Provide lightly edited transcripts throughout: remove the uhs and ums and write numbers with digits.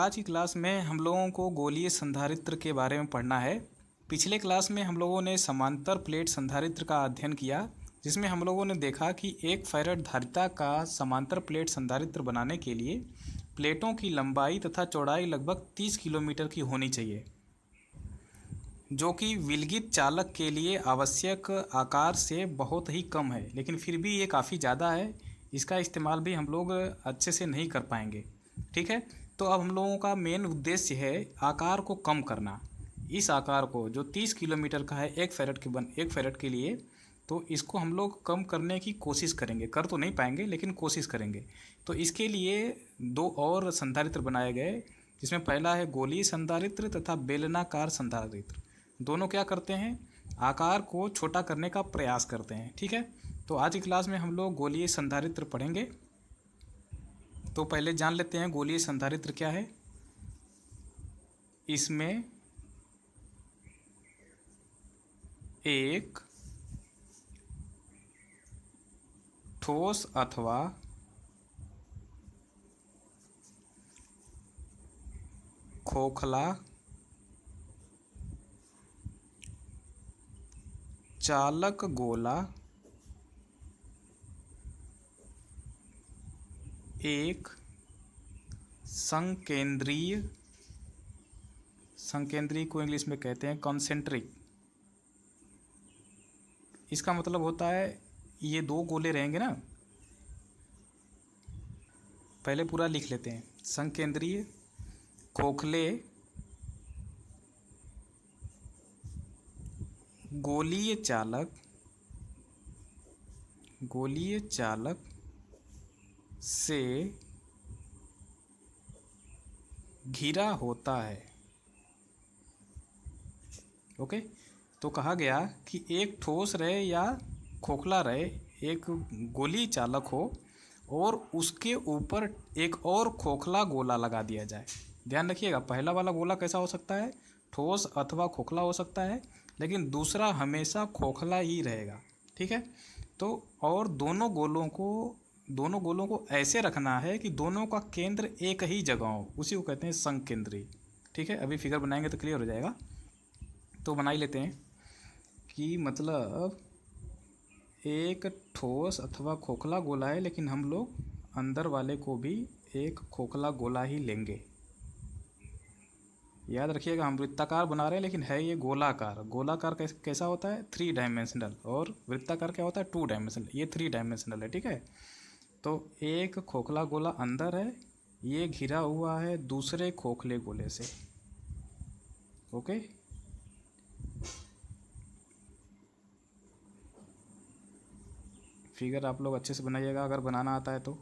आज की क्लास में हम लोगों को गोलीय संधारित्र के बारे में पढ़ना है। पिछले क्लास में हम लोगों ने समांतर प्लेट संधारित्र का अध्ययन किया, जिसमें हम लोगों ने देखा कि 1 फैराड धारिता का समांतर प्लेट संधारित्र बनाने के लिए प्लेटों की लंबाई तथा चौड़ाई लगभग 30 किलोमीटर की होनी चाहिए, जो कि विलगित चालक के लिए आवश्यक आकार से बहुत ही कम है, लेकिन फिर भी ये काफ़ी ज़्यादा है। इसका इस्तेमाल भी हम लोग अच्छे से नहीं कर पाएंगे। ठीक है, तो अब हम लोगों का मेन उद्देश्य है आकार को कम करना। इस आकार को जो 30 किलोमीटर का है 1 फैराड के लिए, तो इसको हम लोग कम करने की कोशिश करेंगे। कर तो नहीं पाएंगे, लेकिन कोशिश करेंगे। तो इसके लिए 2 और संधारित्र बनाए गए, जिसमें पहला है गोलीय संधारित्र तथा बेलनाकार संधारित्र। दोनों क्या करते हैं? आकार को छोटा करने का प्रयास करते हैं। ठीक है, तो आज की क्लास में हम लोग गोलीय संधारित्र पढ़ेंगे। तो पहले जान लेते हैं गोलीय संधारित्र क्या है। इसमें एक ठोस अथवा खोखला चालक गोला एक संकेंद्रीय को इंग्लिश में कहते हैं कॉन्सेंट्रिक। इसका मतलब होता है ये 2 गोले रहेंगे ना, पहले पूरा लिख लेते हैं। संकेंद्रीय खोखले गोलीय चालक से घिरा होता है। ओके, तो कहा गया कि एक ठोस रहे या खोखला रहे, एक गोलीय चालक हो और उसके ऊपर एक और खोखला गोला लगा दिया जाए। ध्यान रखिएगा, पहला वाला गोला कैसा हो सकता है? ठोस अथवा खोखला हो सकता है, लेकिन दूसरा हमेशा खोखला ही रहेगा। ठीक है, तो और दोनों गोलों को ऐसे रखना है कि दोनों का केंद्र एक ही जगह हो, उसी को कहते हैं संकेंद्री। ठीक है, अभी फिगर बनाएंगे तो क्लियर हो जाएगा। तो बना ही लेते हैं कि मतलब एक ठोस अथवा खोखला गोला है, लेकिन हम लोग अंदर वाले को भी एक खोखला गोला ही लेंगे। याद रखिएगा, हम वृत्ताकार बना रहे हैं, लेकिन है ये गोलाकार। गोलाकार कैसा होता है? 3 डायमेंशनल, और वृत्ताकार क्या होता है? 2 डायमेंशनल। ये 3 डायमेंशनल है। ठीक है, तो एक खोखला गोला अंदर है, ये घिरा हुआ है दूसरे खोखले गोले से। ओके, फिगर आप लोग अच्छे से बनाइएगा अगर बनाना आता है तो।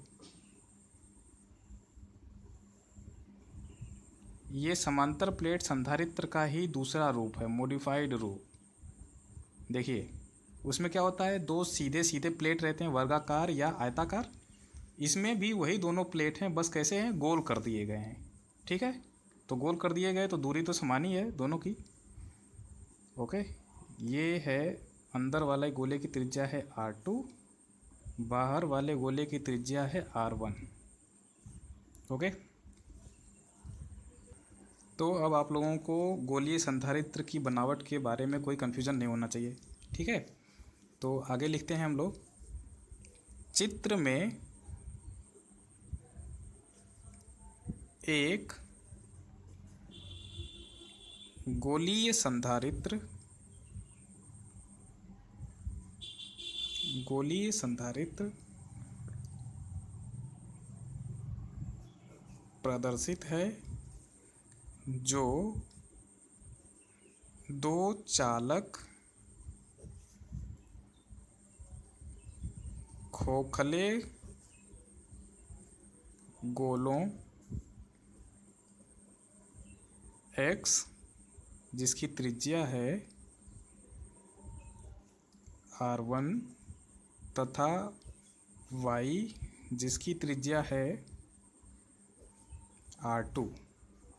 ये समांतर प्लेट संधारित्र का ही दूसरा रूप है, मॉडिफाइड रूप। देखिए, उसमें क्या होता है? 2 सीधे सीधे प्लेट रहते हैं, वर्गाकार या आयताकार। इसमें भी वही दोनों प्लेट हैं, बस कैसे हैं? गोल कर दिए गए हैं। ठीक है, तो गोल कर दिए गए तो दूरी तो समान ही है दोनों की। ओके, ये है अंदर वाले गोले की त्रिज्या है R2, बाहर वाले गोले की त्रिज्या है R1। ओके, तो अब आप लोगों को गोलीय संधारित्र की बनावट के बारे में कोई कन्फ्यूज़न नहीं होना चाहिए। ठीक है, तो आगे लिखते हैं हम लोग। चित्र में एक गोलीय संधारित्र प्रदर्शित है, जो 2 चालक खोखले गोलों X, जिसकी त्रिज्या है R1, तथा Y, जिसकी त्रिज्या है R2।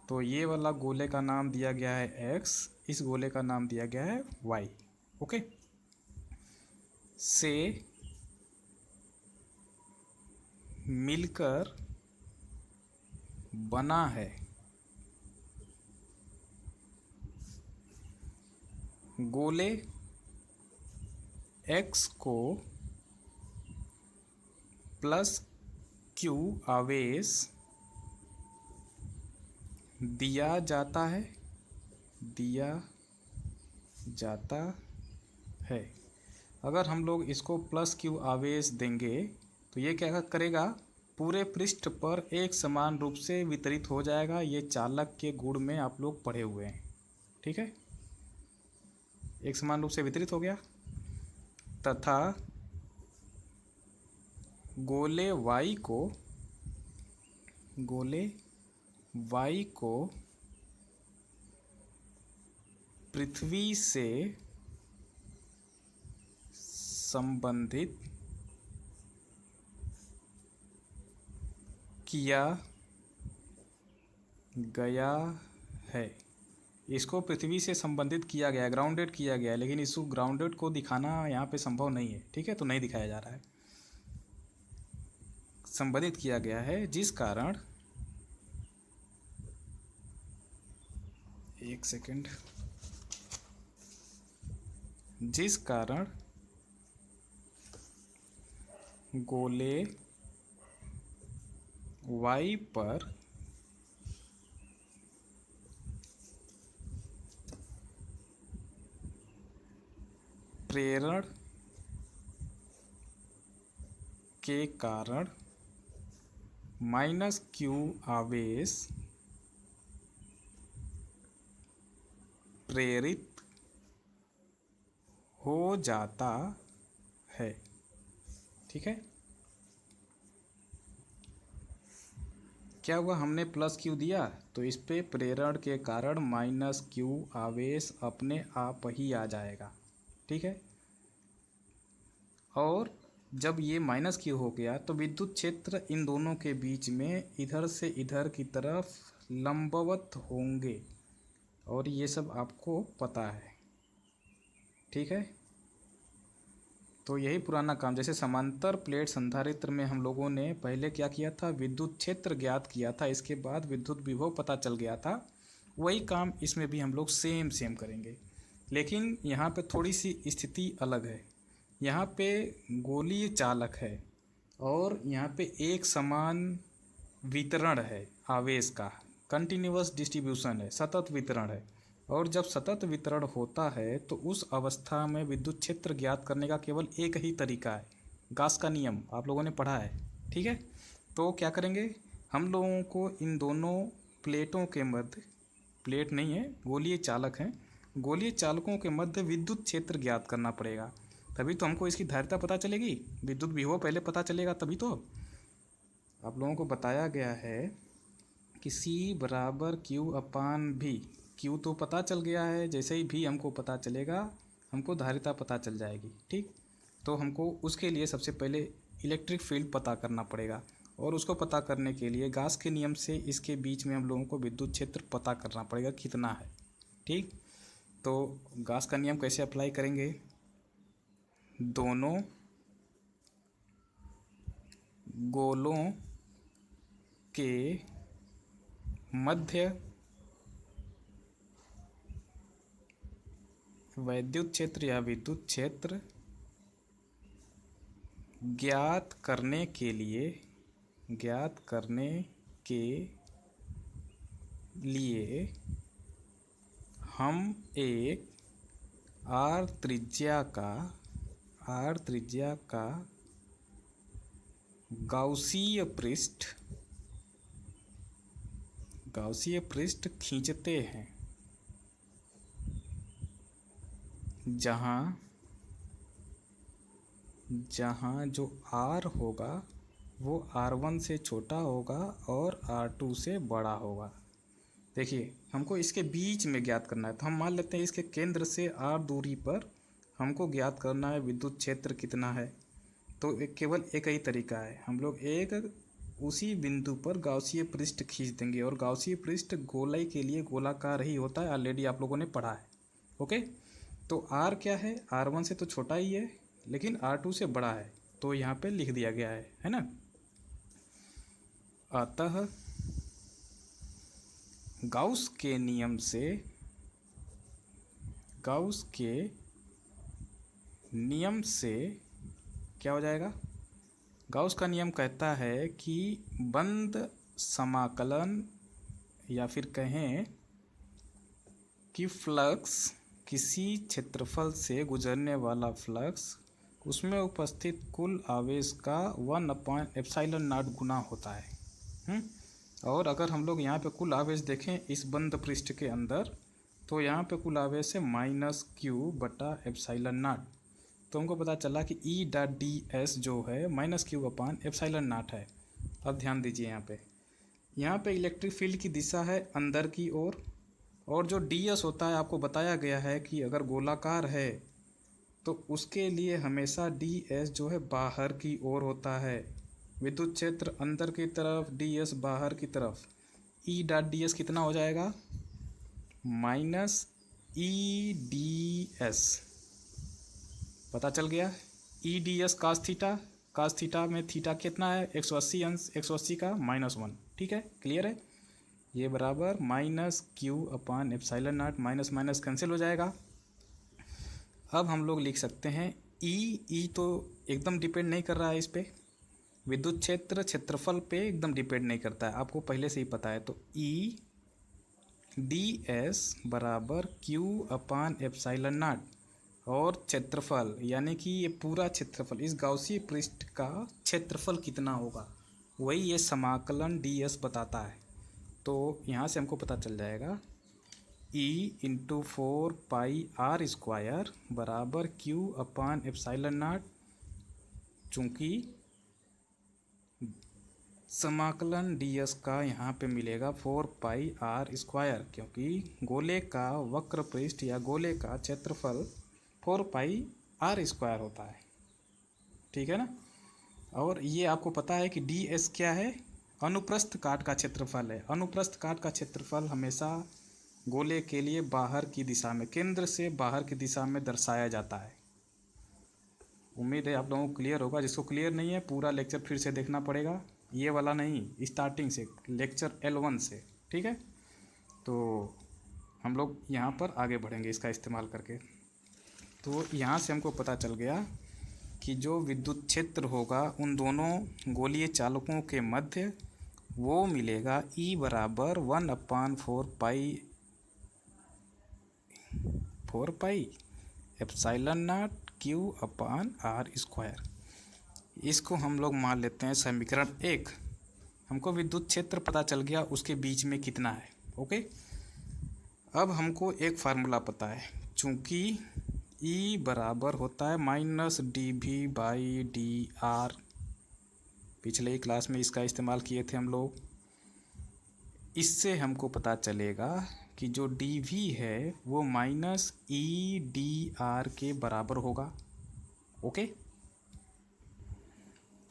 तो ये वाला गोले का नाम दिया गया है X, इस गोले का नाम दिया गया है Y। ओके, से मिलकर बना है। गोले x को प्लस q आवेश दिया जाता है। अगर हम लोग इसको प्लस q आवेश देंगे तो ये क्या करेगा, पूरे पृष्ठ पर एक समान रूप से वितरित हो जाएगा। ये चालक के गुण में आप लोग पढ़े हुए हैं, ठीक है। एक समान रूप से वितरित हो गया तथा गोले y को पृथ्वी से संबंधित किया गया है। इसको पृथ्वी से संबंधित किया गया, ग्राउंडेड किया गया है, लेकिन इसको ग्राउंडेड को दिखाना यहाँ पे संभव नहीं है, ठीक है, तो नहीं दिखाया जा रहा है। संबंधित किया गया है जिस कारण, एक सेकंड, जिस कारण गोले y पर प्रेरण के कारण माइनस q आवेश प्रेरित हो जाता है, ठीक है। क्या हुआ, हमने प्लस q दिया तो इस पे प्रेरण के कारण माइनस q आवेश अपने आप ही आ जाएगा, ठीक है। और जब ये माइनस q हो गया तो विद्युत क्षेत्र इन दोनों के बीच में इधर से इधर की तरफ लंबवत होंगे, और ये सब आपको पता है, ठीक है। तो यही पुराना काम, जैसे समांतर प्लेट संधारित्र में हम लोगों ने पहले क्या किया था, विद्युत क्षेत्र ज्ञात किया था, इसके बाद विद्युत विभव पता चल गया था। वही काम इसमें भी हम लोग सेम करेंगे, लेकिन यहाँ पे थोड़ी सी स्थिति अलग है। यहाँ पे गोलीय चालक है और यहाँ पे एक समान वितरण है आवेश का, कंटिन्यूअस डिस्ट्रीब्यूशन है, सतत वितरण है। और जब सतत वितरण होता है तो उस अवस्था में विद्युत क्षेत्र ज्ञात करने का केवल एक ही तरीका है, गास का नियम आप लोगों ने पढ़ा है, ठीक है। तो क्या करेंगे, हम लोगों को इन दोनों प्लेटों के मध्य, प्लेट नहीं है, गोलीय चालक हैं, गोलीय चालकों के मध्य विद्युत क्षेत्र ज्ञात करना पड़ेगा, तभी तो हमको इसकी धारिता पता चलेगी। विद्युत विभव पहले पता चलेगा तभी तो। आप लोगों को बताया गया है कि C बराबर Q अपान V। Q तो पता चल गया है, जैसे ही V हमको पता चलेगा हमको धारिता पता चल जाएगी, ठीक। तो हमको उसके लिए सबसे पहले इलेक्ट्रिक फील्ड पता करना पड़ेगा, और उसको पता करने के लिए गास के नियम से इसके बीच में हम लोगों को विद्युत क्षेत्र पता करना पड़ेगा कितना है, ठीक। तो गास का नियम कैसे अप्लाई करेंगे, दोनों गोलों के मध्य वैद्युत क्षेत्र या विद्युत क्षेत्र ज्ञात करने के लिए हम एक r त्रिज्या का गाउसीय पृष्ठ खींचते हैं, जहाँ जो r होगा वो r1 से छोटा होगा और r2 से बड़ा होगा। देखिए हमको इसके बीच में ज्ञात करना है, तो हम मान लेते हैं इसके केंद्र से r दूरी पर हमको ज्ञात करना है विद्युत क्षेत्र कितना है। तो केवल एक ही तरीका है, हम लोग एक उसी बिंदु पर गाउसीय पृष्ठ खींच देंगे, और गाउसीय पृष्ठ गोलाई के लिए गोलाकार ही होता है, ऑलरेडी आप लोगों ने पढ़ा है, ओके। तो r क्या है, r1 से तो छोटा ही है लेकिन r2 से बड़ा है, तो यहाँ पे लिख दिया गया है ना। अतः गाउस के नियम गाउस के नियम से क्या हो जाएगा? गाउस का नियम कहता है कि बंद समाकलन या फिर कहें कि फ्लक्स, किसी क्षेत्रफल से गुजरने वाला फ्लक्स, उसमें उपस्थित कुल आवेश का 1/ε0 गुना होता है। और अगर हम लोग यहाँ पे कुल आवेश देखें इस बंद पृष्ठ के अंदर, तो यहाँ पे कुल आवेश है -q/ε0। तो हमको पता चला कि E.ds जो है -q/ε0 है। अब ध्यान दीजिए यहाँ पे इलेक्ट्रिक फील्ड की दिशा है अंदर की ओर, और जो ds होता है आपको बताया गया है कि अगर गोलाकार है तो उसके लिए हमेशा ds जो है बाहर की ओर होता है। विद्युत क्षेत्र अंदर की तरफ, ds बाहर की तरफ। E.ds कितना हो जाएगा? -EDS। पता चल गया? EDS cos थीटा में थीटा कितना है? 180 अंश, 180 का -1। ठीक है, क्लियर है? ये बराबर -q/ε0, माइनस माइनस कैंसिल हो जाएगा। अब हम लोग लिख सकते हैं ई तो एकदम डिपेंड नहीं कर रहा है इस पे, विद्युत क्षेत्र क्षेत्रफल पे एकदम डिपेंड नहीं करता है, आपको पहले से ही पता है। तो EDS बराबर q/ε0, और क्षेत्रफल यानी कि ये पूरा क्षेत्रफल, इस गाउसीय पृष्ठ का क्षेत्रफल कितना होगा वही ये समाकलन ds बताता है। तो यहाँ से हमको पता चल जाएगा E × 4πr² बराबर q/ε0। चूँकि समाकलन ds का यहाँ पे मिलेगा 4πr², क्योंकि गोले का वक्र पृष्ठ या गोले का क्षेत्रफल 4πr² होता है। ठीक है ना? और ये आपको पता है कि ds क्या है? अनुप्रस्थ काट का क्षेत्रफल है। अनुप्रस्थ काट का क्षेत्रफल हमेशा गोले के लिए बाहर की दिशा में, केंद्र से बाहर की दिशा में दर्शाया जाता है। उम्मीद है आप लोगों को क्लियर होगा। जिसको क्लियर नहीं है पूरा लेक्चर फिर से देखना पड़ेगा, ये वाला नहीं, स्टार्टिंग से, लेक्चर L1 से। ठीक है, तो हम लोग यहाँ पर आगे बढ़ेंगे इसका इस्तेमाल करके। तो यहाँ से हमको पता चल गया कि जो विद्युत क्षेत्र होगा उन दोनों गोलीय चालकों के मध्य वो मिलेगा E बराबर 1/4πε0 q/r²। इसको हम लोग मान लेते हैं समीकरण 1। हमको विद्युत क्षेत्र पता चल गया उसके बीच में कितना है। ओके, अब हमको एक फार्मूला पता है, चूँकि E बराबर होता है -dv/dr। पिछले ही क्लास में इसका इस्तेमाल किए थे हम लोग। इससे हमको पता चलेगा कि जो dv है वो -EdR के बराबर होगा। ओके,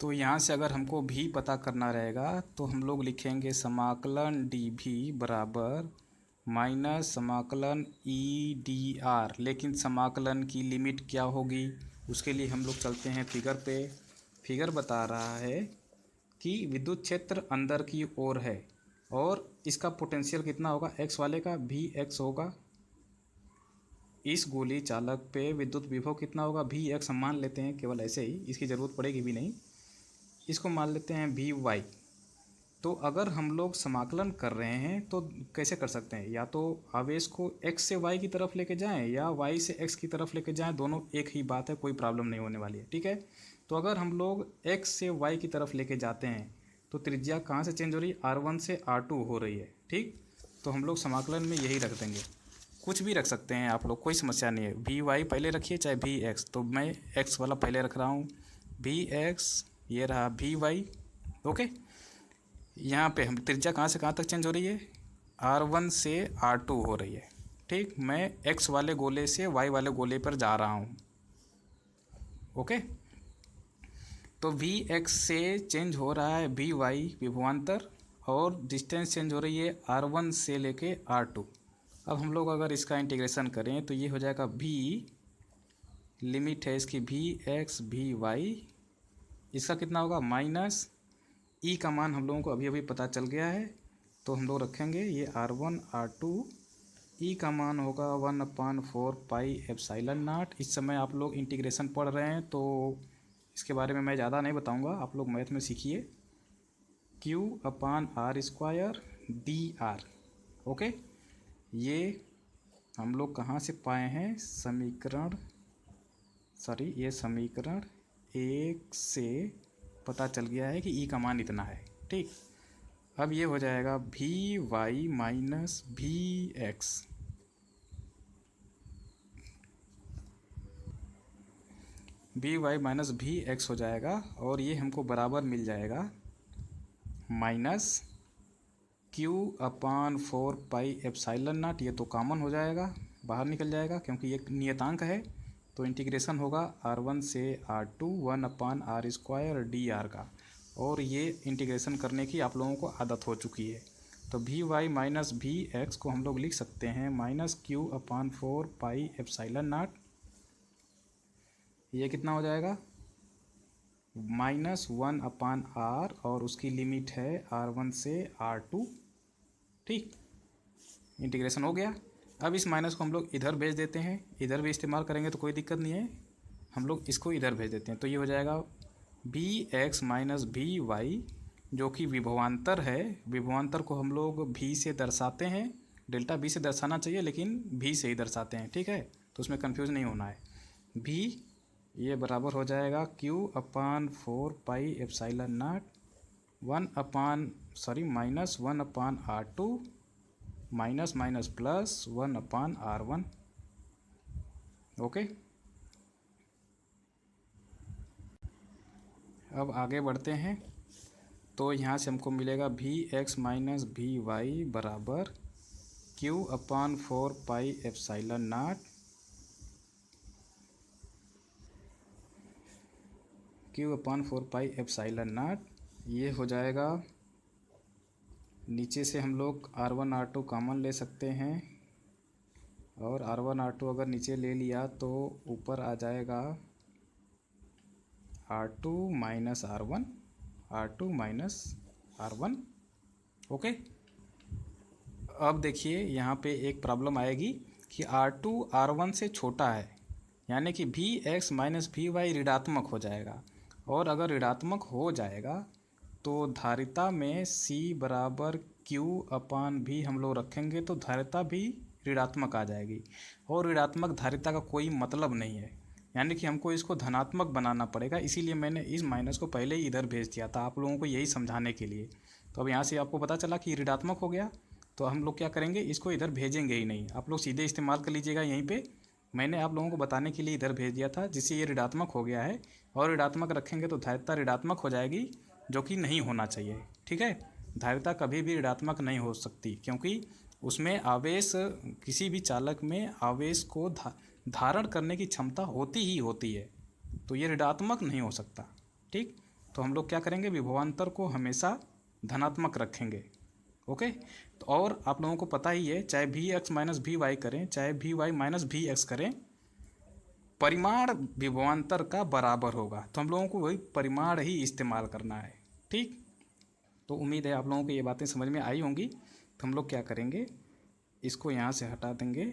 तो यहाँ से अगर हमको भी पता करना रहेगा तो हम लोग लिखेंगे समाकलन dv बराबर माइनस समाकलन EdR। लेकिन समाकलन की लिमिट क्या होगी उसके लिए हम लोग चलते हैं फिगर पे। फिगर बता रहा है कि विद्युत क्षेत्र अंदर की ओर है और इसका पोटेंशियल कितना होगा? x वाले का Vx होगा। इस गोली चालक पे विद्युत विभव कितना होगा? Vx हम मान लेते हैं, केवल ऐसे ही, इसकी ज़रूरत पड़ेगी भी नहीं। इसको मान लेते हैं Vy। तो अगर हम लोग समाकलन कर रहे हैं तो कैसे कर सकते हैं? या तो आवेश को x से y की तरफ लेके जाएं या y से x की तरफ लेके जाएं, दोनों एक ही बात है, कोई प्रॉब्लम नहीं होने वाली है। ठीक है, तो अगर हम लोग x से y की तरफ लेके जाते हैं तो त्रिज्या कहाँ से चेंज हो रही है? R1 से R2 हो रही है। ठीक, तो हम लोग समाकलन में यही रख देंगे, कुछ भी रख सकते हैं आप लोग, कोई समस्या नहीं है। Vy पहले रखिए चाहे Vx, तो मैं x वाला पहले रख रहा हूँ, Vx, ये रहा Vy। ओके, यहाँ पे हम त्रिज्या कहाँ से कहाँ तक चेंज हो रही है? R1 से R2 हो रही है। ठीक, मैं x वाले गोले से y वाले गोले पर जा रहा हूँ। ओके, तो Vx से चेंज हो रहा है Vy विभवांतर, और डिस्टेंस चेंज हो रही है R1 से लेके R2। अब हम लोग अगर इसका इंटीग्रेशन करें तो ये हो जाएगा V, लिमिट है इसकी Vx Vy, इसका कितना होगा? माइनस E का मान हम लोगों को अभी अभी पता चल गया है, तो हम लोग रखेंगे ये R1 R2 ई का मान होगा 1/4 पाई एप्सिलॉन नॉट। इस समय आप लोग इंटीग्रेशन पढ़ रहे हैं तो इसके बारे में मैं ज़्यादा नहीं बताऊंगा, आप लोग मैथ में सीखिए। Q/r² dr। ओके, ये हम लोग कहाँ से पाए हैं, ये समीकरण 1 से पता चल गया है कि ई का मान इतना है। ठीक, अब ये हो जाएगा Vy minus Vx। Vy minus Vx हो जाएगा और ये हमको बराबर मिल जाएगा minus Q/4 pi epsilon not. ये तो कॉमन हो जाएगा, बाहर निकल जाएगा क्योंकि ये नियतांक है। तो इंटीग्रेशन होगा r1 से r2 1/r² dr का, और ये इंटीग्रेशन करने की आप लोगों को आदत हो चुकी है। तो Vy माइनस Vx को हम लोग लिख सकते हैं minus Q/4 pi epsilon not. ये कितना हो जाएगा, -1/r, और उसकी लिमिट है r1 से r2। ठीक, इंटीग्रेशन हो गया। अब इस माइनस को हम लोग इधर भेज देते हैं, इधर भी इस्तेमाल करेंगे तो कोई दिक्कत नहीं है, हम लोग इसको इधर भेज देते हैं। तो ये हो जाएगा Vx माइनस Vy, जो कि विभवांतर है। विभवांतर को हम लोग V से दर्शाते हैं, डेल्टा V से दर्शाना चाहिए लेकिन V से ही दर्शाते हैं। ठीक है, तो उसमें कंफ्यूज नहीं होना है। V ये बराबर हो जाएगा Q/4 pi epsilon not minus 1/r2 minus minus plus 1/r1। Okay, अब आगे बढ़ते हैं। तो यहाँ से हमको मिलेगा Vx माइनस Vy बराबर Q/4 पाई एप्सिलॉन नॉट। ये हो जाएगा, नीचे से हम लोग r1 r2 कॉमन ले सकते हैं, और r1 r2 अगर नीचे ले लिया तो ऊपर आ जाएगा r2 माइनस r1। ओके, अब देखिए यहाँ पे एक प्रॉब्लम आएगी कि r2 r1 से छोटा है, यानी कि Vx माइनस Vy ऋणात्मक हो जाएगा। और अगर ऋणात्मक हो जाएगा तो धारिता में C बराबर Q/V हम लोग रखेंगे तो धारिता भी ऋणात्मक आ जाएगी, और ऋणात्मक धारिता का कोई मतलब नहीं है, यानी कि हमको इसको धनात्मक बनाना पड़ेगा। इसीलिए मैंने इस माइनस को पहले ही इधर भेज दिया था आप लोगों को यही समझाने के लिए। तो अब यहाँ से आपको पता चला कि ऋणात्मक हो गया, तो हम लोग क्या करेंगे, इसको इधर भेजेंगे ही नहीं, आप लोग सीधे इस्तेमाल कर लीजिएगा। यहीं पे मैंने आप लोगों को बताने के लिए इधर भेज दिया था, जिससे ये ऋणात्मक हो गया है, और ऋणात्मक रखेंगे तो धारिता ऋणात्मक हो जाएगी, जो कि नहीं होना चाहिए। ठीक है, धारिता कभी भी ऋणात्मक नहीं हो सकती, क्योंकि उसमें आवेश, किसी भी चालक में आवेश को धारण करने की क्षमता होती ही होती है, तो ये ऋणात्मक नहीं हो सकता। ठीक, तो हम लोग क्या करेंगे, विभवांतर को हमेशा धनात्मक रखेंगे। ओके, तो और आप लोगों को पता ही है, चाहे Vx माइनस Vy करें, चाहे Vy माइनस Vx करें, परिमाण विभवांतर का बराबर होगा। तो हम लोगों को वही परिमाण ही इस्तेमाल करना है। ठीक, तो उम्मीद है आप लोगों को ये बातें समझ में आई होंगी। तो हम लोग क्या करेंगे, इसको यहाँ से हटा देंगे,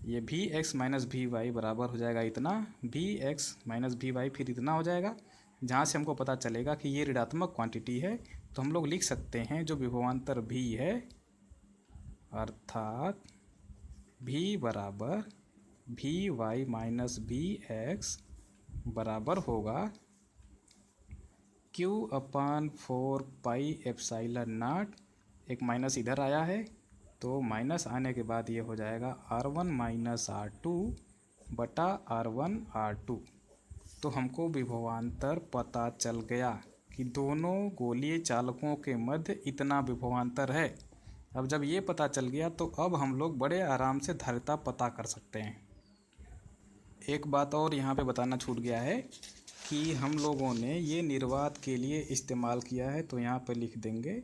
ये Vx माइनस Vy बराबर हो जाएगा इतना, Vx माइनस Vy फिर इतना हो जाएगा, जहाँ से हमको पता चलेगा कि ये ऋणात्मक क्वांटिटी है। तो हम लोग लिख सकते हैं जो विभवांतर V है, अर्थात V बराबर Vy माइनस Vx बराबर होगा Q/4 पाई एप्सिलॉन नॉट। एक माइनस इधर आया है, तो माइनस आने के बाद ये हो जाएगा r1 माइनस r2 बटा r1 r2। तो हमको विभवांतर पता चल गया कि दोनों गोलीय चालकों के मध्य इतना विभवांतर है। अब जब ये पता चल गया तो अब हम लोग बड़े आराम से धारिता पता कर सकते हैं। एक बात और यहाँ पे बताना छूट गया है कि हम लोगों ने ये निर्वात के लिए इस्तेमाल किया है, तो यहाँ पर लिख देंगे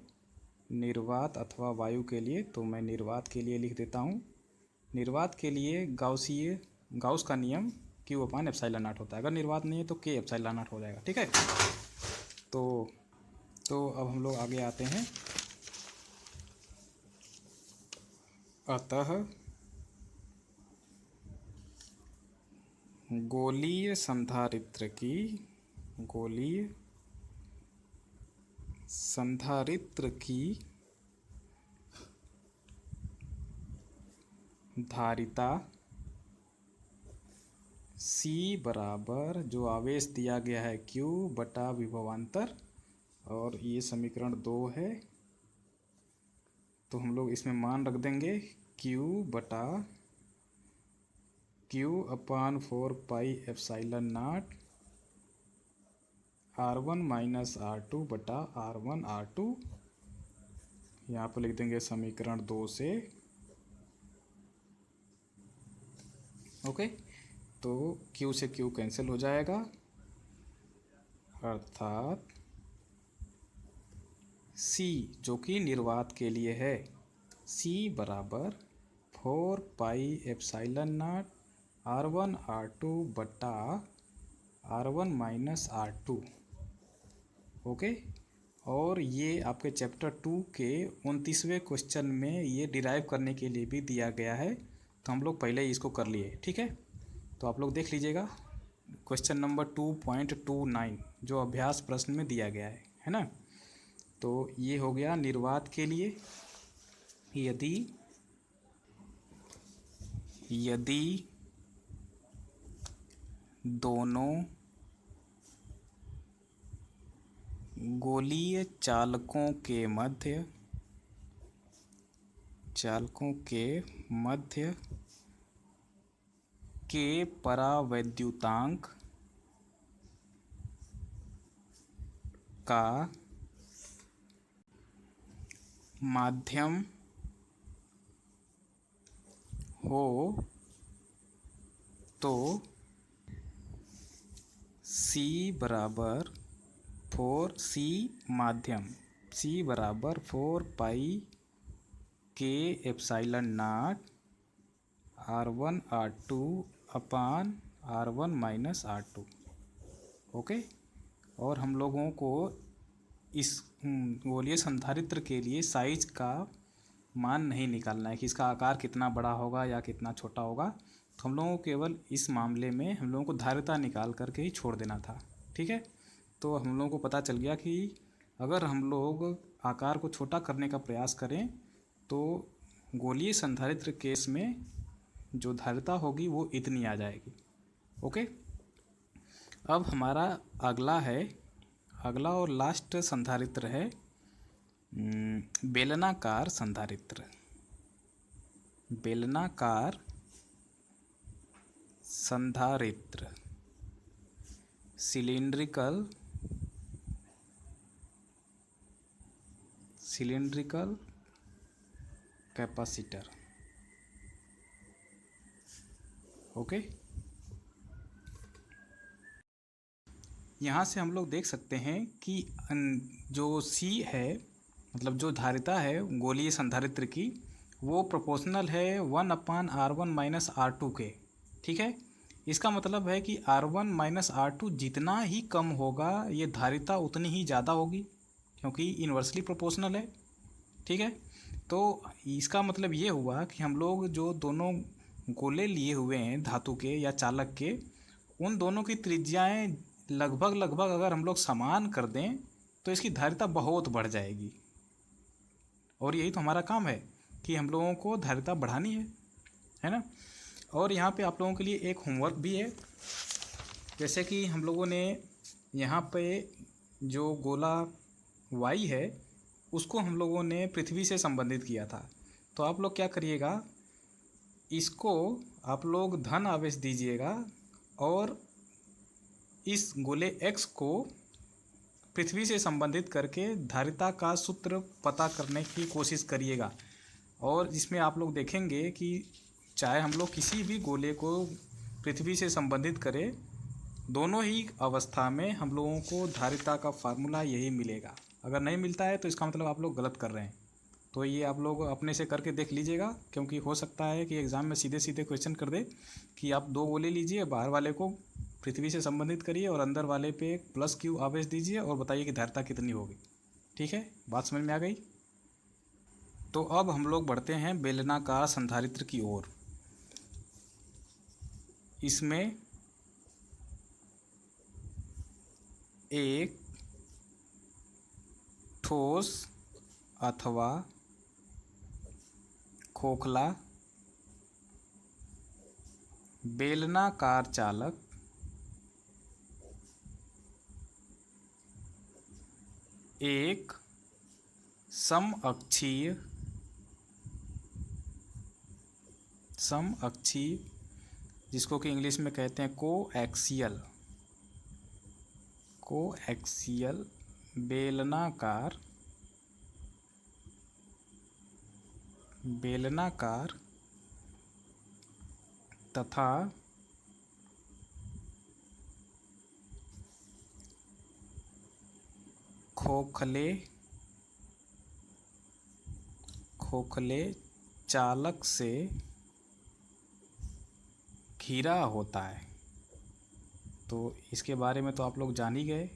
निर्वात अथवा वायु के लिए। तो मैं निर्वात के लिए लिख देता हूँ। निर्वात के लिए गाउस का नियम Q/ε0 होता है, अगर निर्वात नहीं है तो K/ε0 हो जाएगा। ठीक है, तो अब हम लोग आगे आते हैं। अतः गोलीय संधारित्र की धारिता C बराबर जो आवेश दिया गया है Q बटा विभवांतर, और ये समीकरण 2 है, तो हम लोग इसमें मान रख देंगे Q/4 pi epsilon not R1 minus R2 बटा R1 R2। यहाँ पर लिख देंगे समीकरण 2 से। ओके, तो Q से Q कैंसिल हो जाएगा, अर्थात C जो कि निर्वात के लिए है, C बराबर 4 pi epsilon not R1 R2 बटा R1 माइनस R2। ओके, और ये आपके चैप्टर 2 के 29वें क्वेश्चन में ये डिराइव करने के लिए भी दिया गया है, तो हम लोग पहले ही इसको कर लिए। ठीक है, तो आप लोग देख लीजिएगा क्वेश्चन नंबर 2.29 जो अभ्यास प्रश्न में दिया गया है ना। तो ये हो गया निर्वात के लिए। यदि दोनों गोलीय चालकों के मध्य के परावैद्युतांक का माध्यम हो तो C बराबर 4 पाई के epsilon not R1 R2 upon R1 minus R2। Okay, और हम लोगों को इस गोलीय संधारित्र के लिए साइज का मान नहीं निकालना है कि इसका आकार कितना बड़ा होगा या कितना छोटा होगा, तो हम लोगों को केवल इस मामले में हम लोगों को धारिता निकाल करके ही छोड़ देना था। ठीक है, तो हम लोगों को पता चल गया कि अगर हम लोग आकार को छोटा करने का प्रयास करें तो गोलीय संधारित्र केस में जो धारिता होगी वो इतनी आ जाएगी। ओके, अब हमारा अगला और लास्ट संधारित्र है बेलनाकार संधारित्र। Cylindrical capacitor. ओके, यहाँ से हम लोग देख सकते हैं कि जो C है, मतलब जो धारिता है गोलीय संधारित्र की, वो प्रोपोर्शनल है 1/R1 माइनस R2 के। ठीक है, इसका मतलब है कि R1 माइनस R2 जितना ही कम होगा ये धारिता उतनी ही ज़्यादा होगी, क्योंकि इन्वर्सली प्रोपोर्शनल है। ठीक है, तो इसका मतलब ये हुआ कि हम लोग जो दोनों गोले लिए हुए हैं धातु के या चालक के, उन दोनों की त्रिज्याएं लगभग अगर हम लोग समान कर दें तो इसकी धारिता बहुत बढ़ जाएगी। और यही तो हमारा काम है कि हम लोगों को धारिता बढ़ानी है ना। और यहाँ पे आप लोगों के लिए एक होमवर्क भी है, जैसे कि हम लोगों ने यहाँ पे जो गोला Y है उसको हम लोगों ने पृथ्वी से संबंधित किया था। तो आप लोग क्या करिएगा, इसको आप लोग धन आवेश दीजिएगा और इस गोले X को पृथ्वी से संबंधित करके धारिता का सूत्र पता करने की कोशिश करिएगा। और इसमें आप लोग देखेंगे कि चाहे हम लोग किसी भी गोले को पृथ्वी से संबंधित करें, दोनों ही अवस्था में हम लोगों को धारिता का फार्मूला यही मिलेगा। अगर नहीं मिलता है तो इसका मतलब आप लोग गलत कर रहे हैं। तो ये आप लोग अपने से करके देख लीजिएगा, क्योंकि हो सकता है कि एग्ज़ाम में सीधे सीधे क्वेश्चन कर दे कि आप 2 गोले लीजिए, बाहर वाले को पृथ्वी से संबंधित करिए और अंदर वाले पे +Q आवेश दीजिए और बताइए कि धारिता कितनी होगी। ठीक है, बात समझ में आ गई। तो अब हम लोग बढ़ते हैं बेलनाकार संधारित्र की ओर। इसमें एक ठोस अथवा खोखला बेलनाकार चालक एक समअक्षीय जिसको कि इंग्लिश में कहते हैं कोएक्सियल बेलनाकार तथा खोखले चालक से घिरा होता है। तो इसके बारे में तो आप लोग जान ही गए।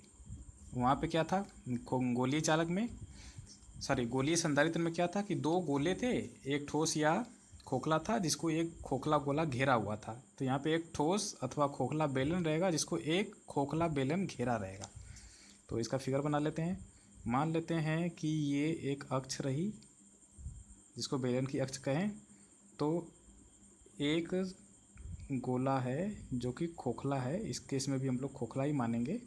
वहाँ पे क्या था, गोलीय संधारित्र में क्या था कि दो गोले थे, एक ठोस या खोखला था जिसको एक खोखला गोला घेरा हुआ था। तो यहाँ पे एक ठोस अथवा खोखला बेलन रहेगा जिसको एक खोखला बेलन घेरा रहेगा। तो इसका फिगर बना लेते हैं। मान लेते हैं कि ये एक अक्ष रही जिसको बेलन की अक्ष कहें। तो एक गोला है जो कि खोखला है, इस केस में भी हम लोग खोखला ही मानेंगे।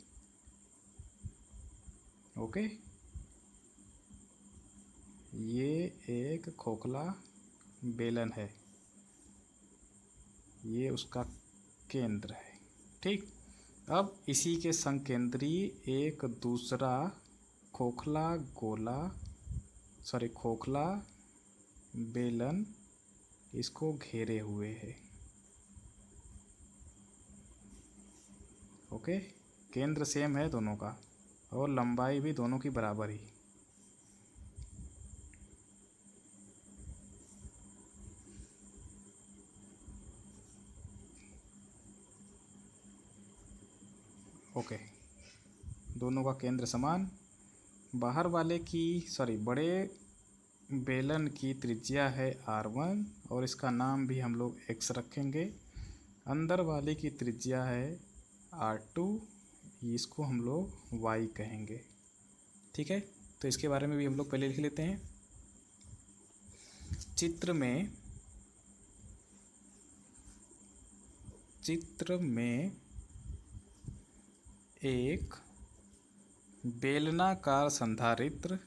ओके, ये एक खोखला बेलन है, ये उसका केंद्र है। ठीक, अब इसी के संकेंद्री एक दूसरा खोखला बेलन इसको घेरे हुए है। ओके, केंद्र सेम है दोनों का और लंबाई भी दोनों की बराबर ही। ओके, दोनों का केंद्र समान। बाहर वाले बड़े बेलन की त्रिज्या है R1 और इसका नाम भी हम लोग X रखेंगे। अंदर वाले की त्रिज्या है R2, इसको हम लोग Y कहेंगे। ठीक है, तो इसके बारे में भी हम लोग पहले लिख लेते हैं। चित्र में एक बेलनाकार संधारित्र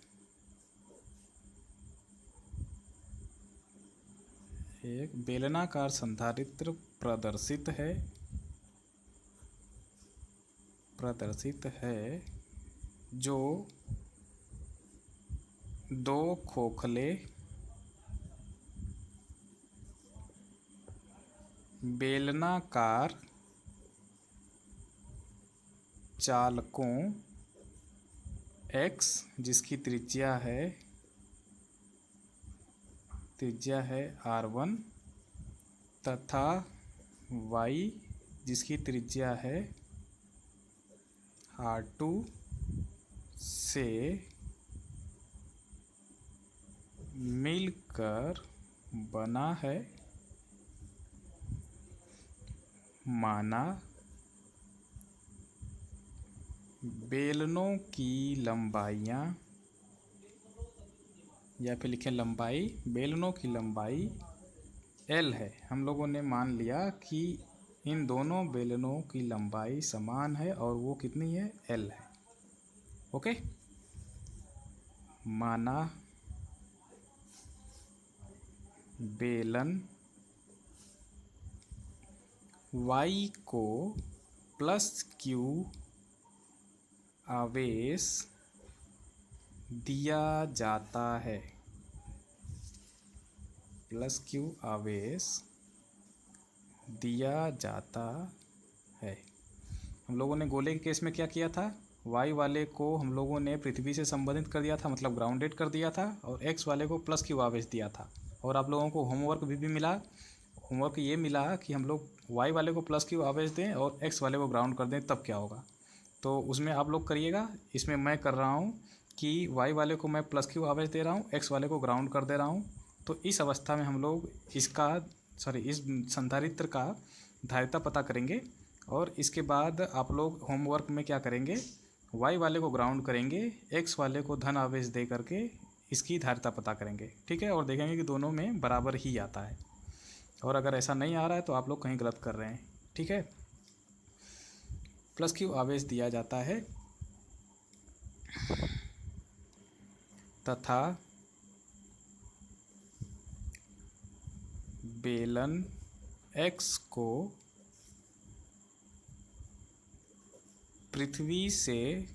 प्रदर्शित है जो दो खोखले बेलनाकार चालकों X जिसकी त्रिज्या है R1 तथा Y जिसकी त्रिज्या है R2 से मिलकर बना है। माना बेलनों की लंबाइयाँ, या फिर लिखें लंबाई, बेलनों की लंबाई L है। हम लोगों ने मान लिया कि इन दोनों बेलनों की लंबाई समान है और वो कितनी है, L है। ओके, माना बेलन Y को +Q आवेश दिया जाता है, +Q आवेश दिया जाता है। हम लोगों ने गोले के केस में क्या किया था, Y वाले को हम लोगों ने पृथ्वी से संबंधित कर दिया था, मतलब ग्राउंडेड कर दिया था, और X वाले को +Q आवेश दिया था। और आप लोगों को होमवर्क भी मिला। होमवर्क ये मिला कि हम लोग Y वाले को +Q आवेश दें और X वाले को ग्राउंड कर दें, तब क्या होगा। तो उसमें आप लोग करिएगा, इसमें मैं कर रहा हूँ। कि y वाले को मैं प्लस क्यू आवेश दे रहा हूँ, x वाले को ग्राउंड कर दे रहा हूँ। तो इस अवस्था में हम लोग इस संधारित्र का धारिता पता करेंगे और इसके बाद आप लोग होमवर्क में क्या करेंगे, y वाले को ग्राउंड करेंगे, x वाले को धन आवेश दे करके इसकी धारिता पता करेंगे। ठीक है, और देखेंगे कि दोनों में बराबर ही आता है, और अगर ऐसा नहीं आ रहा है तो आप लोग कहीं गलत कर रहे हैं। ठीक है, प्लस क्यू आवेश दिया जाता है तथा बेलन x को पृथ्वी से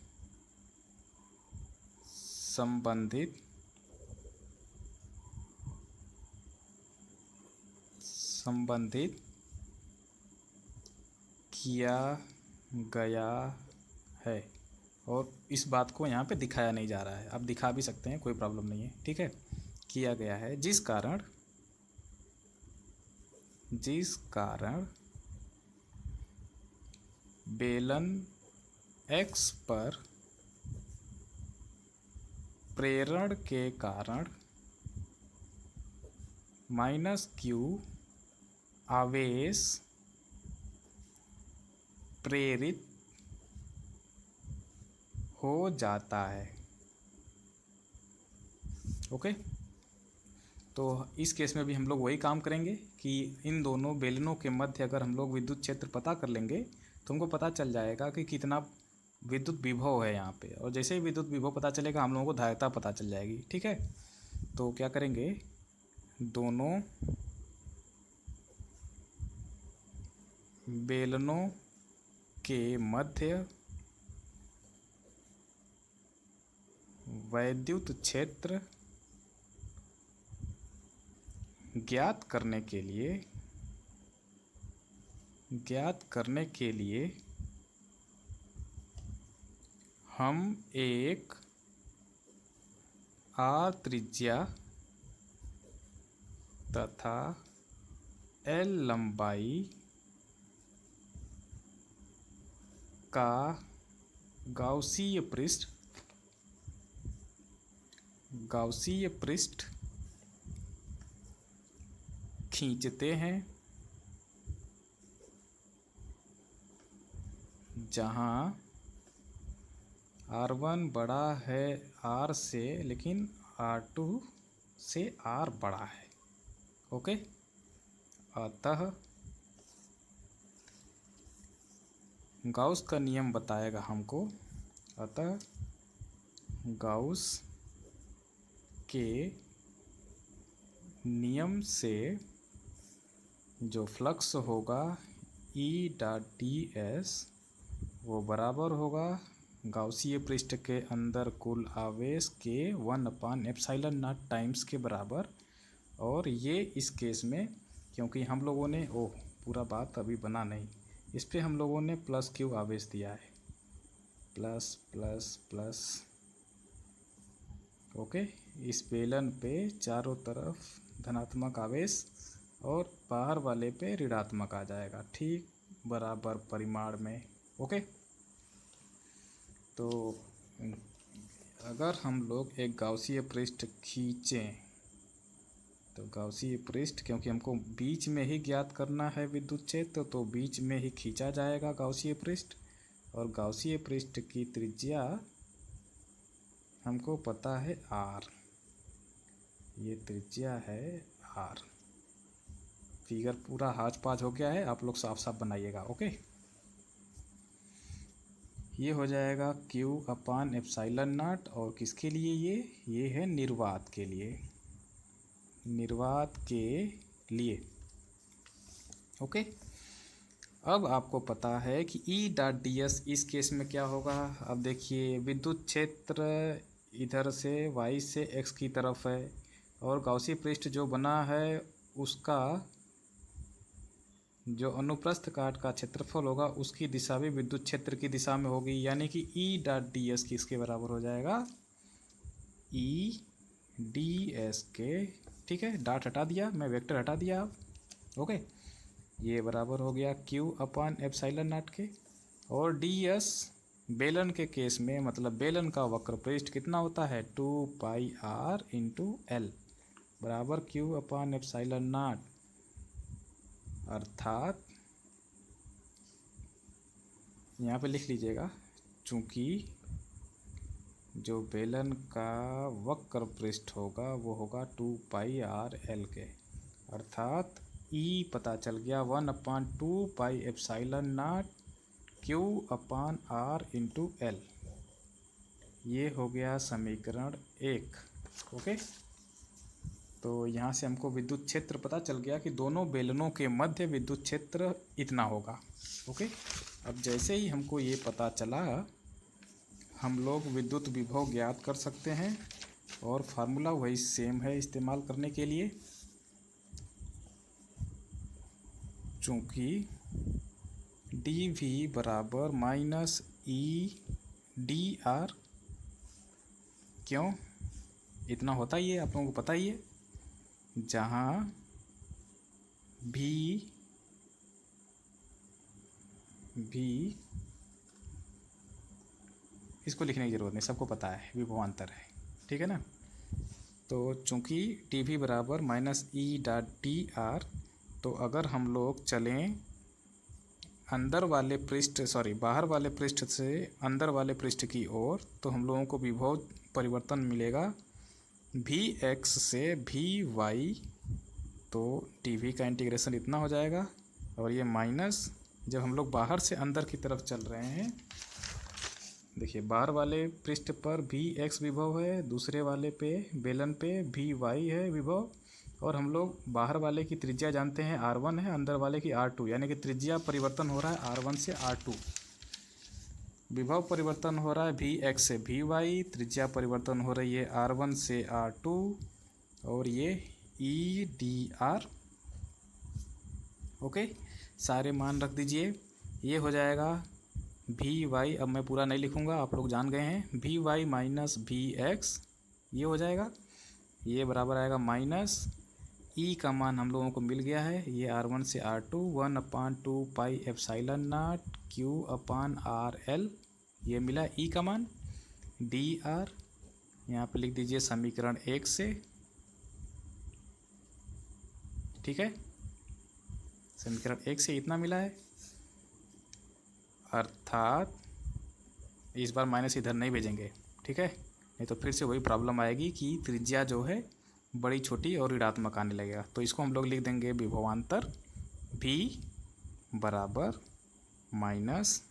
संबंधित किया गया है, और इस बात को यहाँ पे दिखाया नहीं जा रहा है। आप दिखा भी सकते हैं, कोई प्रॉब्लम नहीं है। ठीक है, किया गया है, जिस कारण बेलन x पर प्रेरण के कारण -q आवेश प्रेरित हो जाता है। ओके, तो इस केस में भी हम लोग वही काम करेंगे कि इन दोनों बेलनों के मध्य अगर हम लोग विद्युत क्षेत्र पता कर लेंगे तो हमको पता चल जाएगा कि कितना विद्युत विभव है यहाँ पे, और जैसे ही विद्युत विभव पता चलेगा हम लोगों को धारिता पता चल जाएगी। ठीक है, तो क्या करेंगे, दोनों बेलनों के मध्य वैद्युत क्षेत्र ज्ञात करने के लिए हम एक r त्रिज्या तथा l लंबाई का गाउसीय पृष्ठ खींचते हैं, जहाँ R1 बड़ा है R से, लेकिन R2 से R बड़ा है। ओके, अतः गाउस का नियम बताएगा हमको, अतः गाउस के नियम से जो फ्लक्स होगा E.ds वो बराबर होगा गाउसीय पृष्ठ के अंदर कुल आवेश के 1/ε0 टाइम्स के बराबर। और ये इस केस में, क्योंकि हम लोगों ने पूरा बात अभी बना नहीं, इस पे हम लोगों ने प्लस क्यू आवेश दिया है, प्लस प्लस प्लस। ओके, इस बेलन पे चारों तरफ धनात्मक आवेश और बाहर वाले पे ऋणात्मक आ जाएगा, ठीक बराबर परिमाण में। ओके, तो अगर हम लोग एक गाउसीय पृष्ठ खींचें तो गाउसीय पृष्ठ, क्योंकि हमको बीच में ही ज्ञात करना है विद्युत क्षेत्र, तो बीच में ही खींचा जाएगा गाउसीय पृष्ठ, और गाउसीय पृष्ठ की त्रिज्या हमको पता है r, ये त्रिज्या है r। फिगर पूरा हाथ पाँच हो गया है, आप लोग साफ साफ बनाइएगा। ओके, ये हो जाएगा Q/ε0, और किसके लिए ये है निर्वात के लिए। ओके, अब आपको पता है कि E.ds इस केस में क्या होगा। अब देखिए, विद्युत क्षेत्र इधर से y से x की तरफ है, और गाउसी पृष्ठ जो बना है उसका जो अनुप्रस्थ काट का क्षेत्रफल होगा उसकी दिशा भी विद्युत क्षेत्र की दिशा में होगी, यानी कि E.ds किसके बराबर हो जाएगा, E.ds के। ठीक है, डॉट हटा दिया, मैं वेक्टर हटा दिया अब। ओके, ये बराबर हो गया Q/ε0 के, और ds बेलन के केस में मतलब बेलन का वक्र पृष्ठ कितना होता है 2πr इंटू एल बराबर क्यू अपान एप्सिलॉन नॉट, अर्थात यहाँ पे लिख लीजिएगा, चूँकि जो बेलन का वक्र पृष्ठ होगा वो होगा 2πr के, अर्थात ई पता चल गया 1/2 epsilon naught Q upon R into L. ये हो गया समीकरण 1। ओके, तो यहाँ से हमको विद्युत क्षेत्र पता चल गया कि दोनों बेलनों के मध्य विद्युत क्षेत्र इतना होगा। ओके, अब जैसे ही हमको ये पता चला हम लोग विद्युत विभव ज्ञात कर सकते हैं और फार्मूला वही सेम है इस्तेमाल करने के लिए, चूँकि डी वी बराबर माइनस ई डी आर, क्यों इतना होता ही है, आप लोगों को पता ही है, जहाँ भी इसको लिखने की ज़रूरत नहीं, सबको पता है विभवांतर है, ठीक है ना। तो चूँकि टी वी बराबर minus E dot D R, तो अगर हम लोग चलें अंदर वाले पृष्ठ बाहर वाले पृष्ठ से अंदर वाले पृष्ठ की ओर, तो हम लोगों को विभव परिवर्तन मिलेगा वी एक्स से वी वाई, तो टी वी का इंटीग्रेशन इतना हो जाएगा, और ये माइनस जब हम लोग बाहर से अंदर की तरफ चल रहे हैं, देखिए बाहर वाले पृष्ठ पर वी एक्स विभव है, दूसरे वाले पे बेलन पे वी वाई है विभव, और हम लोग बाहर वाले की त्रिज्या जानते हैं R1 है, अंदर वाले की R2, यानी कि त्रिज्या परिवर्तन हो रहा है R1 से R2, विभव परिवर्तन हो रहा है Vx से Vy, त्रिज्या परिवर्तन हो रही है R1 से R2, और ये EDR। ओके, सारे मान रख दीजिए, ये हो जाएगा Vy, अब मैं पूरा नहीं लिखूँगा, आप लोग जान गए हैं, Vy माइनस Vx, ये हो जाएगा, ये बराबर आएगा माइनस ई का मान हम लोगों को मिल गया है, ये R1 से R2 1/2 epsilon naught Q upon R L, ये मिला ई का मान, डी आर यहाँ पे लिख दीजिए समीकरण 1 से, ठीक है, समीकरण 1 से इतना मिला है, अर्थात इस बार माइनस इधर नहीं भेजेंगे, ठीक है, नहीं तो फिर से वही प्रॉब्लम आएगी कि त्रिज्या जो है बड़ी छोटी और ऋणात्मक आने लगेगा। तो इसको हम लोग लिख देंगे विभवांतर V बराबर minus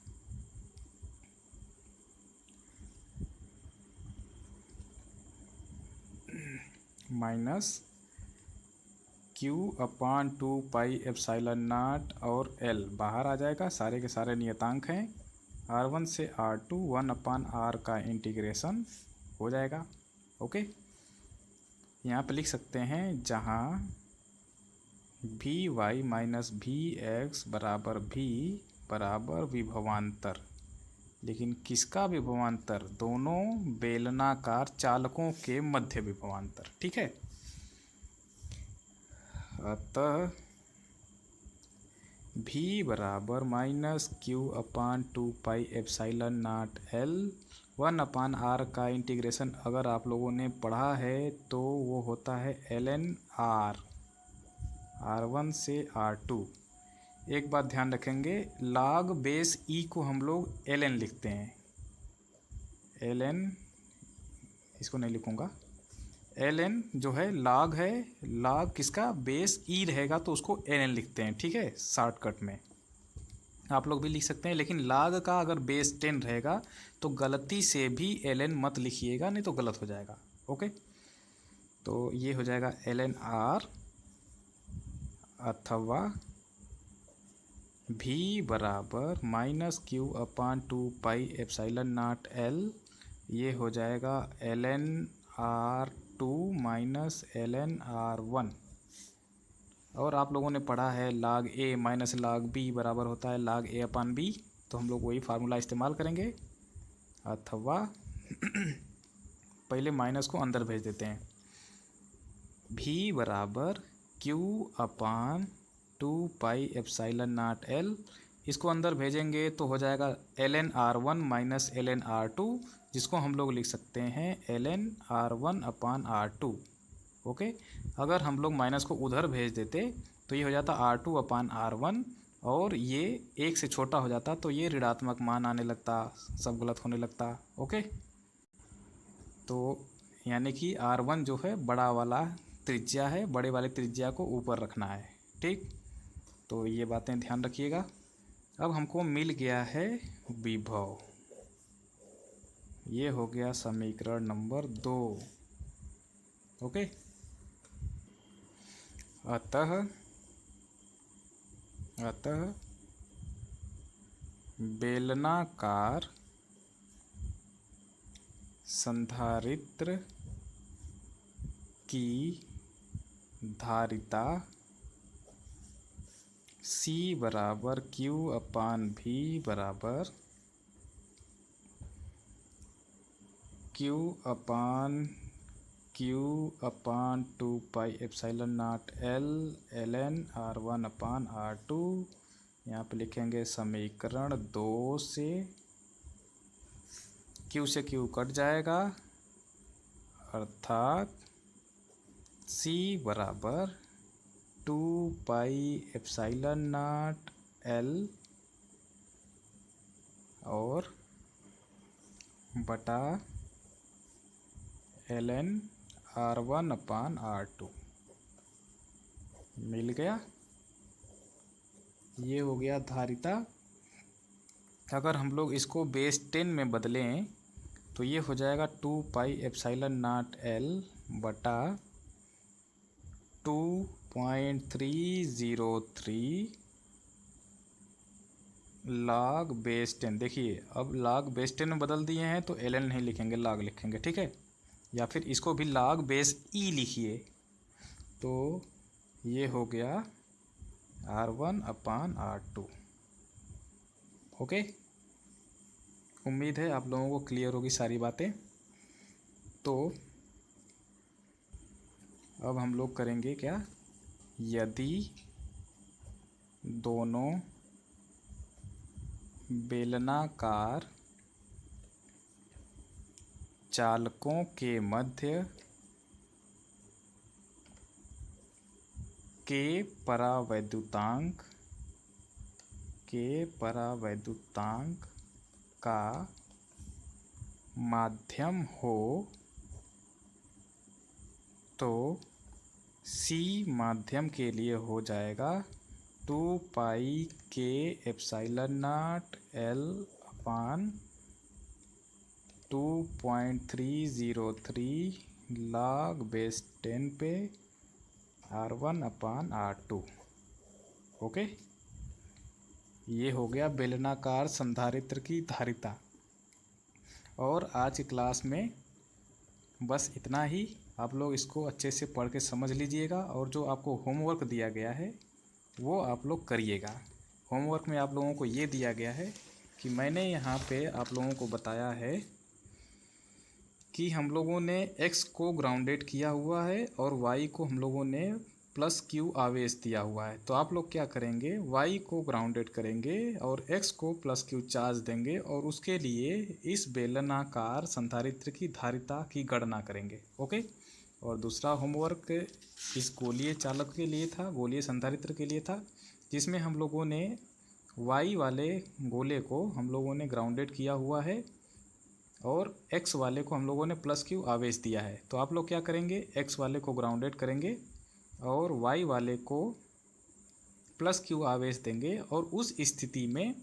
Q upon 2 epsilon not, और L बाहर आ जाएगा, सारे के सारे नियतांक हैं, R1 से R2 1/r का इंटीग्रेशन हो जाएगा। ओके, यहाँ पे लिख सकते हैं जहाँ V Y minus V X बराबर V बराबर विभवांतर, लेकिन किसका विभवांतर, दोनों बेलनाकार चालकों के मध्य विभवांतर, ठीक है। अतः V बराबर minus Q upon 2 epsilon not L 1/r का इंटीग्रेशन अगर आप लोगों ने पढ़ा है तो वो होता है ln r, R1 से R2। एक बात ध्यान रखेंगे, log बेस e को हम लोग ln लिखते हैं, ln इसको नहीं लिखूँगा, ln जो है log है, log किसका बेस e रहेगा तो उसको ln लिखते हैं, ठीक है, शॉर्टकट में आप लोग भी लिख सकते हैं, लेकिन log का अगर बेस 10 रहेगा तो गलती से भी ln मत लिखिएगा, नहीं तो गलत हो जाएगा। ओके, तो ये हो जाएगा ln r, अथवा V बराबर minus Q upon 2 epsilon not L, ये हो जाएगा ln r2 minus ln r1, और आप लोगों ने पढ़ा है log a minus log b बराबर होता है log a अपान b, तो हम लोग वही फार्मूला इस्तेमाल करेंगे, अथवा पहले माइनस को अंदर भेज देते हैं, v बराबर q upon 2 epsilon not L, इसको अंदर भेजेंगे तो हो जाएगा ln_r1 माइनस ln_r2, जिसको हम लोग लिख सकते हैं ln_r1/r2। ओके, अगर हम लोग माइनस को उधर भेज देते तो ये हो जाता r2/r1, और ये 1 से छोटा हो जाता तो ये ऋणात्मक मान आने लगता, सब गलत होने लगता। ओके, तो यानी कि r1 जो है बड़ा वाला त्रिज्या है, बड़े वाले त्रिज्या को ऊपर रखना है। ठीक, तो ये बातें ध्यान रखिएगा। अब हमको मिल गया है विभव, ये हो गया समीकरण नंबर 2। ओके, अतः बेलनाकार संधारित्र की धारिता C बराबर Q/V बराबर Q/2πε0L ln_r1/r2। यहाँ पे लिखेंगे समीकरण 2 से Q से Q कट जाएगा, अर्थात C बराबर 2πε0L और बटा ln_r1/r2 मिल गया। ये हो गया धारिता। अगर हम लोग इसको बेस 10 में बदलें तो ये हो जाएगा 2πε0L बटा 2.303 log बेस 10। देखिए अब log बेस 10 में बदल दिए हैं तो ln नहीं लिखेंगे, log लिखेंगे। ठीक है, या फिर इसको भी log बेस e लिखिए, तो ये हो गया r1/r2। ओके, उम्मीद है आप लोगों को क्लियर होगी सारी बातें। तो अब हम लोग करेंगे क्या, यदि दोनों बेलनाकार चालकों के मध्य के परावैद्युतांक का माध्यम हो तो C माध्यम के लिए हो जाएगा 2πk∈2.303 log बेस 10 पे r1/r2। ओके, ये हो गया बेलनाकार संधारित्र की धारिता। और आज की क्लास में बस इतना ही। आप लोग इसको अच्छे से पढ़ के समझ लीजिएगा, और जो आपको होमवर्क दिया गया है वो आप लोग करिएगा। होमवर्क में आप लोगों को ये दिया गया है कि मैंने यहाँ पे आप लोगों को बताया है कि हम लोगों ने x को ग्राउंडेड किया हुआ है और y को हम लोगों ने +q आवेश दिया हुआ है। तो आप लोग क्या करेंगे, y को ग्राउंडेड करेंगे और x को +q चार्ज देंगे, और उसके लिए इस बेलनाकार संधारित्र की धारिता की गणना करेंगे। ओके, और दूसरा होमवर्क इस गोलीय चालक के लिए था, गोलीय संधारित्र के लिए था, जिसमें हम लोगों ने y वाले गोले को हम लोगों ने ग्राउंडेड किया हुआ है और x वाले को हम लोगों ने +q आवेश दिया है। तो आप लोग क्या करेंगे, x वाले को ग्राउंडेड करेंगे और y वाले को +q आवेश देंगे, और उस स्थिति में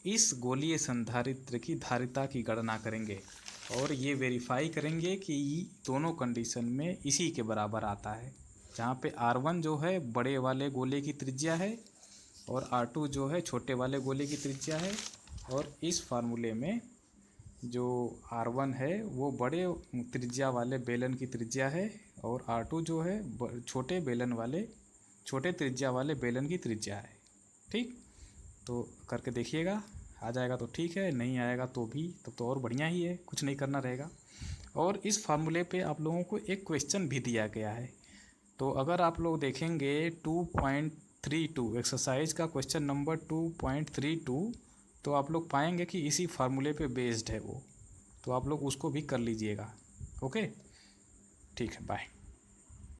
इस गोलीय संधारित्र की धारिता की गणना करेंगे, और ये वेरीफाई करेंगे कि दोनों कंडीशन में इसी के बराबर आता है, जहाँ पे r1 जो है बड़े वाले गोले की त्रिज्या है और r2 जो है छोटे वाले गोले की त्रिज्या है। और इस फार्मूले में जो r1 है वो बड़े त्रिज्या वाले बेलन की त्रिज्या है, और r2 जो है छोटे त्रिज्या वाले बेलन की त्रिज्या है। ठीक, तो करके देखिएगा, आ जाएगा तो ठीक है, नहीं आएगा तो भी तब तो और बढ़िया ही है, कुछ नहीं करना रहेगा। और इस फार्मूले पे आप लोगों को एक क्वेश्चन भी दिया गया है। तो अगर आप लोग देखेंगे 2.32 एक्सरसाइज का क्वेश्चन नंबर 2.32, तो आप लोग पाएंगे कि इसी फार्मूले पे बेस्ड है वो, तो आप लोग उसको भी कर लीजिएगा। ओके, ठीक है, बाय।